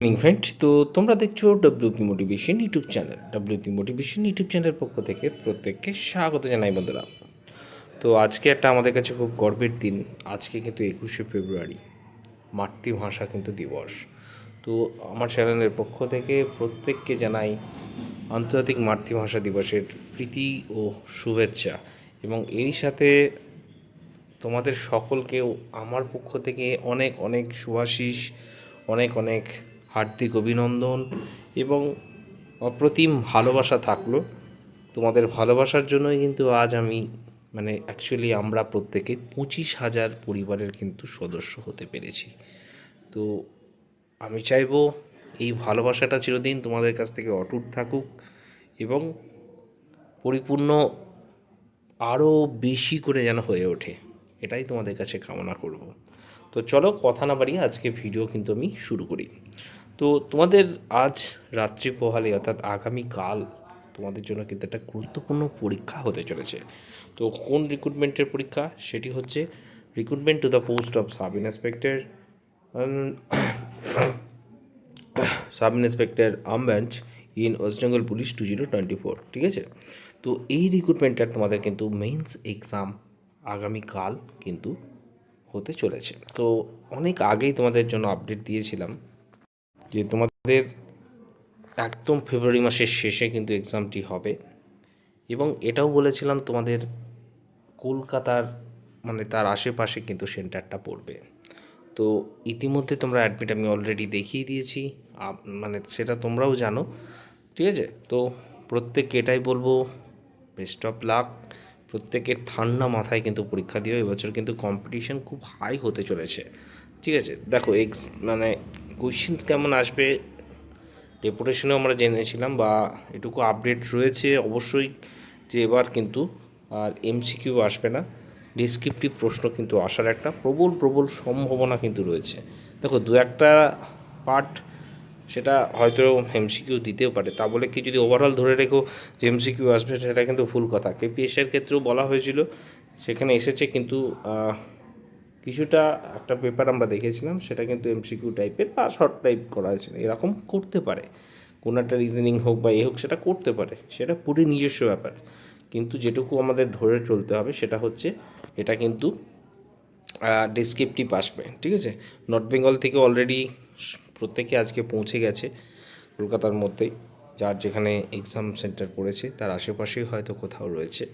Morning friends, তো তোমরা দেখছো WP motivation YouTube channel. WP motivation YouTube চ্যানেলের পক্ষ থেকে প্রত্যেককে স্বাগত জানাই বন্ধুরা। তো আজকে একটা আমাদের কাছে খুব গর্বের দিন। আজকে কিন্তু 21শে ফেব্রুয়ারি, মাতৃভাষা কিন্তু দিবস। তো আমার চ্যানেলের পক্ষ থেকে প্রত্যেককে জানাই আন্তর্জাতিক মাতৃভাষা দিবসের প্রীতি ও শুভেচ্ছা। এবং এরই সাথে তোমাদের সকলকেও আমার পক্ষ থেকে অনেক অনেক শুভাশিস, অনেক অনেক হার্দিক অভিনন্দন এবং অপ্রতিম ভালোবাসা থাকলো। তোমাদের ভালোবাসার জন্যই কিন্তু আজ আমি অ্যাকচুয়ালি আমরা প্রত্যেকে 25,000 পরিবারের কিন্তু সদস্য হতে পেরেছি। তো আমি চাইবো এই ভালোবাসাটা চিরদিন তোমাদের কাছ থেকে অটুট থাকুক এবং পরিপূর্ণ আরও বেশি করে যেন হয়ে ওঠে, এটাই তোমাদের কাছে কামনা করব। তো চলো কথা না বাড়িয়ে আজকে ভিডিও কিন্তু আমি শুরু করি। তো তোমাদের আজ রাত্রি পোহালে অর্থাৎ আগামীকাল তোমাদের জন্য কিন্তু একটা গুরুত্বপূর্ণ পরীক্ষা হতে চলেছে। তো কোন রিক্রুটমেন্টের পরীক্ষা? সেটি হচ্ছে recruitment to the post of sub inspector unarmed branch in West Bengal police 2024। ঠিক আছে, তো এই রিক্রুটমেন্টটা তোমাদের কিন্তু মেন্স এক্সাম আগামীকাল কিন্তু হতে চলেছে। তো অনেক আগেই তোমাদের জন্য আপডেট দিয়েছিলাম যে তোমাদের একদম ফেব্রুয়ারি মাসের শেষে কিন্তু এক্সামটি হবে এবং এটাও বলেছিলাম তোমাদের কলকাতার তার আশেপাশে কিন্তু সেন্টারটা পড়বে। তো ইতিমধ্যে তোমরা অ্যাডমিট আমি অলরেডি দেখিয়ে দিয়েছি, সেটা তোমরাও জানো। ঠিক আছে, তো প্রত্যেককে এটাই বলবো, বেস্ট অফ লাক। প্রত্যেকের ঠান্ডা মাথায় কিন্তু পরীক্ষা দিও। এবছর কিন্তু কম্পিটিশন খুব হাই হতে চলেছে। ঠিক আছে, দেখো কোয়েশ্চেন কেমন আসবে ডেপুটেশনেও আমরা জেনেছিলাম, বা এটুকু আপডেট রয়েছে অবশ্যই যে এবার কিন্তু আর এমসিকিউ আসবে না, ডিসক্রিপটিভ প্রশ্ন কিন্তু আসার একটা প্রবল প্রবল সম্ভাবনা কিন্তু রয়েছে। দেখো দু একটা পার্ট সেটা হয়তো এমসিকিউ দিতেও পারে, তা বলে কি যদি ওভারঅল ধরে রেখো যে এমসিকিউ আসবে, সেটা কিন্তু ভুল কথা। কেপিএসের ক্ষেত্রেও বলা হয়েছিল, সেখানে এসেছে, কিন্তু কিছুটা একটা পেপার আমরা দেখেছিলাম, সেটা কিন্তু এমসিকিউ টাইপের বা শর্ট টাইপ করা হয়েছিল। এরকম করতে পারে, কোনো একটা রিজনিং হোক বা হোক, সেটা করতে পারে, সেটা পুরো নিজস্ব ব্যাপার। কিন্তু যেটুকু আমাদের ধরে চলতে হবে সেটা হচ্ছে এটা কিন্তু ডেসক্রিপটিভ আসবে। ঠিক আছে, নর্থ বেঙ্গল থেকে অলরেডি প্রত্যেকে আজকে পৌঁছে গেছে কলকাতার মধ্যেই, যার যেখানে এক্সাম সেন্টার পড়েছে তার আশেপাশেই হয়তো কোথাও রয়েছে।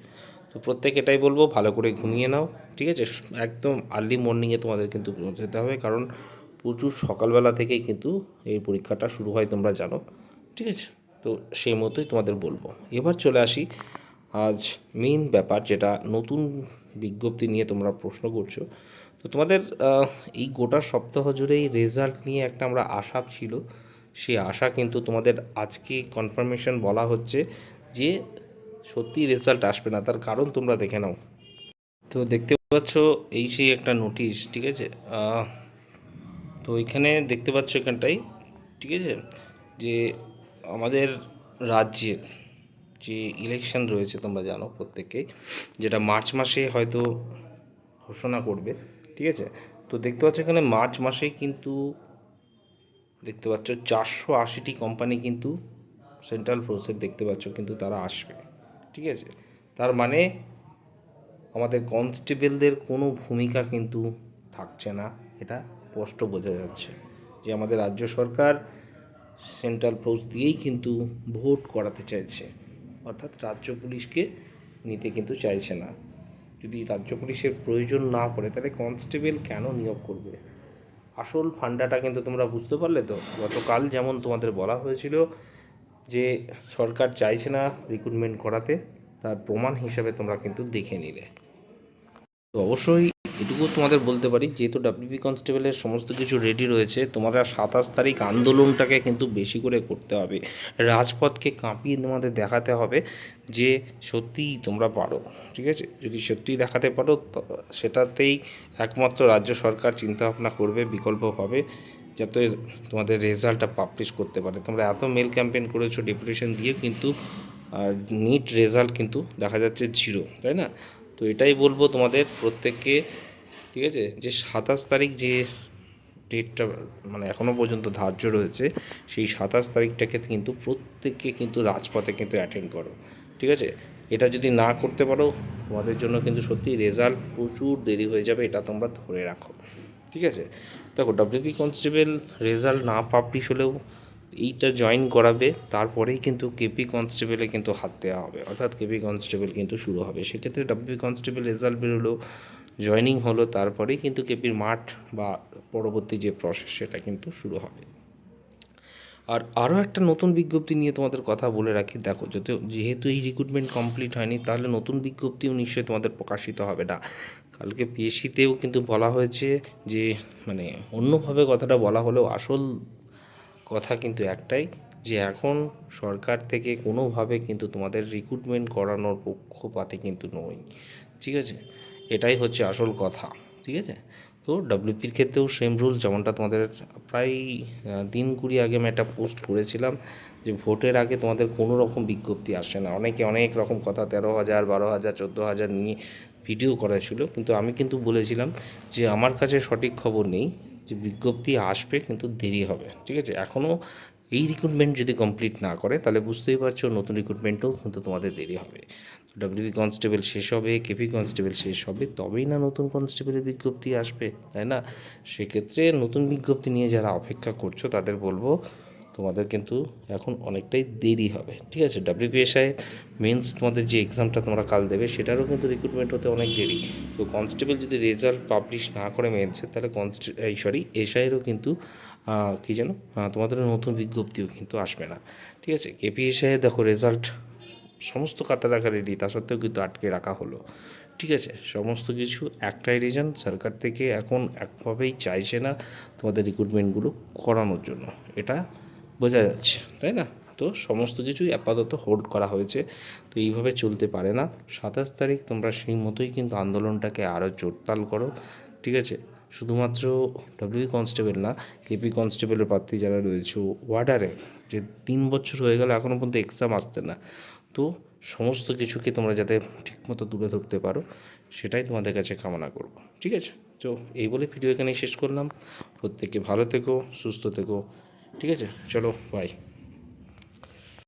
তো প্রত্যেকে এটাই বলবো, ভালো করে ঘুমিয়ে নাও। ঠিক আছে, একদম আর্লি মর্নিংয়ে তোমাদের কিন্তু পৌঁছতে হবে, কারণ প্রচুর সকালবেলা থেকেই কিন্তু এই পরীক্ষাটা শুরু হয়, তোমরা জানো। ঠিক আছে, তো সেই মতোই তোমাদের বলবো। এবার চলে আসি আজ মেইন ব্যাপার, যেটা নতুন বিজ্ঞপ্তি নিয়ে তোমরা প্রশ্ন করছো। তো তোমাদের এই গোটা সপ্তাহ জুড়েই রেজাল্ট নিয়ে একটা আমরা আশা ছিল, সেই আশা কিন্তু তোমাদের আজকে কনফার্মেশন বলা হচ্ছে যে সত্যি রেজাল্ট আসবে না। তার কারণ তোমরা দেখে নাও। তো দেখতে পাচ্ছ এই সেই একটা নোটিশ। ঠিক আছে, তো এখানে দেখতে পাচ্ছ এখানটাই, ঠিক আছে, যে আমাদের রাজ্যের যে ইলেকশন রয়েছে তোমরা জানো প্রত্যেকেই, যেটা মার্চ মাসে হয়তো ঘোষণা করবে। ঠিক আছে, তো দেখতে পাচ্ছ এখানে মার্চ মাসেই কিন্তু দেখতে পাচ্ছ 480টি কোম্পানি কিন্তু সেন্ট্রাল ফোর্সের দেখতে পাচ্ছ কিন্তু তারা আসবে। ঠিক আছে, তার মানে আমাদের কনস্টেবলদের কোনো ভূমিকা কিন্তু থাকছে না, এটা স্পষ্ট বোঝা যাচ্ছে যে আমাদের রাজ্য সরকার সেন্ট্রাল ফোর্স দিয়েই কিন্তু ভোট করাতে চাইছে, অর্থাৎ রাজ্য পুলিশকে নিতে কিন্তু চাইছে না। যদি রাজ্য পুলিশের প্রয়োজন না পড়ে তাহলে কনস্টেবল কেন নিয়োগ করবে? আসল ফান্ডাটা কিন্তু তোমরা বুঝতে পারলে তো। গতকাল যেমন তোমাদের বলা হয়েছিল যে সরকার চাইছে না রিক্রুটমেন্ট করাতে, তার প্রমাণ হিসেবে তোমরা কিন্তু দেখে নিলে। তো অবশ্যই এটুকু তোমাদের বলতে পারি, যেহেতু ডাব্লিউবি কনস্টেবলের সমস্ত কিছু রেডি রয়েছে, তোমরা 27 তারিখ আন্দোলনটাকে কিন্তু বেশি করে করতে হবে, রাজপথকে কাঁপিয়ে তোমাদের দেখাতে হবে যে সত্যিই তোমরা পারো। ঠিক আছে, যদি সত্যিই দেখাতে পারো সেটাতেই একমাত্র রাজ্য সরকার চিন্তাভাবনা করবে বিকল্পভাবে, যাতে তোমাদের রেজাল্টটা পাবলিশ করতে পারে। তোমরা এত মেল ক্যাম্পেইন করেছো ডেপুটেশন দিয়ে, কিন্তু নিট রেজাল্ট কিন্তু দেখা যাচ্ছে জিরো, তাই না? তো এটাই বলবো তোমাদের প্রত্যেককে, ঠিক আছে, যে 27 তারিখ যে ডেটটা মানে এখনও পর্যন্ত ধার্য রয়েছে, সেই 27 তারিখটাকে কিন্তু প্রত্যেককে কিন্তু রাজপথে কিন্তু অ্যাটেন্ড করো, ঠিক আছে? এটা যদি না করতে পারো তোমাদের জন্য কিন্তু সত্যি রেজাল্ট প্রচুর দেরি হয়ে যাবে, এটা তোমরা ধরে রাখো, ঠিক আছে? দেখো, ডাব্লিউপি কনস্টেবল রেজাল্ট না পাবলিশ হলেও এইটা জয়েন করাবে, তারপরেই কিন্তু কেপি কনস্টেবলে কিন্তু হাত দেওয়া হবে, অর্থাৎ কেপি কনস্টেবল কিন্তু শুরু হবে। সেক্ষেত্রে ডাব্লিউপি কনস্টেবল রেজাল্ট বেরোলো, জয়েনিং হলো, তারপরেই কিন্তু কেপির মাঠ বা পরবর্তী যে প্রসেস সেটা কিন্তু শুরু হবে। আর আরও একটা নতুন বিজ্ঞপ্তি নিয়ে তোমাদের কথা বলে রাখি, দেখো যেহেতু এই রিক্রুটমেন্ট কমপ্লিট হয়নি, তাহলে নতুন বিজ্ঞপ্তিও নিশ্চয়ই তোমাদের প্রকাশিত হবে না। কালকে পিএসসিতেও কিন্তু বলা হয়েছে যে মানে অন্যভাবে কথাটা বলা হলেও আসল কথা কিন্তু একটাই, যে এখন সরকার থেকে কোনোভাবে কিন্তু তোমাদের রিক্রুটমেন্ট করানোর পক্ষপাতে কিন্তু নয়, ঠিক আছে? এটাই হচ্ছে আসল কথা, ঠিক আছে? তো ডাব্লিউপির ক্ষেত্রেও সেম রুল, যেমনটা তোমাদের প্রায় দিন 20 আগে আমি একটা পোস্ট করেছিলাম যে ভোটের আগে তোমাদের কোনো রকম বিজ্ঞপ্তি আসে না। অনেকে অনেক রকম কথা 13,000, 12,000, 14,000 নিয়ে ভিডিও করা ছিল, কিন্তু আমি কিন্তু বলেছিলাম যে আমার কাছে সঠিক খবর নেই, যে বিজ্ঞপ্তি আসবে কিন্তু দেরি হবে, ঠিক আছে? এখনও এই রিক্রুটমেন্ট যদি কমপ্লিট না করে তাহলে বুঝতেই পারছো নতুন রিক্রুটমেন্টও কিন্তু তোমাদের দেরি হবে। ডাব্লিউবি কনস্টেবল শেষ হবে, কেপি কনস্টেবল শেষ হবে, তবেই না নতুন কনস্টেবলের বিজ্ঞপ্তি আসবে, তাই না? সেক্ষেত্রে নতুন বিজ্ঞপ্তি নিয়ে যারা অপেক্ষা করছো তাদের বলবো তোমাদের কিন্তু এখন অনেকটাই দেরি হবে, ঠিক আছে? ডাব্লিউপিএসআই মেন্স তোমাদের যে এক্সামটা তোমরা কাল দেবে সেটারও কিন্তু রিক্রুটমেন্ট হতে অনেক দেরি। তো কনস্টেবল যদি রেজাল্ট পাবলিশ না করে মেন্সের, তাহলে এসআইয়েরও কিন্তু কী যেন তোমাদের নতুন বিজ্ঞপ্তিও কিন্তু আসবে না, ঠিক আছে? কেপিএসআই দেখো রেজাল্ট সমস্ত খাতা দেখা রেডি, তা সত্ত্বেও কিন্তু আটকে রাখা হলো, ঠিক আছে? সমস্ত কিছু একটাই রিজন, সরকার থেকে এখন একভাবেই চাইছে না তোমাদের রিক্রুটমেন্টগুলো করানোর জন্য, এটা বোঝা যাচ্ছে, তাই না? তো সমস্ত কিছুই আপাতত হোল্ড করা হয়েছে। তো এইভাবে চলতে পারে না। 27 তারিখ তোমরা সেই মতোই কিন্তু আন্দোলনটাকে আরও জোরদার করো, ঠিক আছে? শুধুমাত্র ডব্লিউ কনস্টেবল না, কেপি কনস্টেবলের প্রার্থী যারা রয়েছে, ওয়ার্ডারে যে 3 বছর হয়ে গেল এখনও পর্যন্ত এক্সাম আসছে না, তো সমস্ত কিছুকে তোমরা যাতে ঠিকমতো তুলে ধরতে পারো সেটাই তোমাদের কাছে কামনা করব, ঠিক আছে? তো এই বলে ভিডিও এখানেই শেষ করলাম। প্রত্যেকে ভালো থেকো, সুস্থ থেকো, ঠিক আছে? চলো, বাই।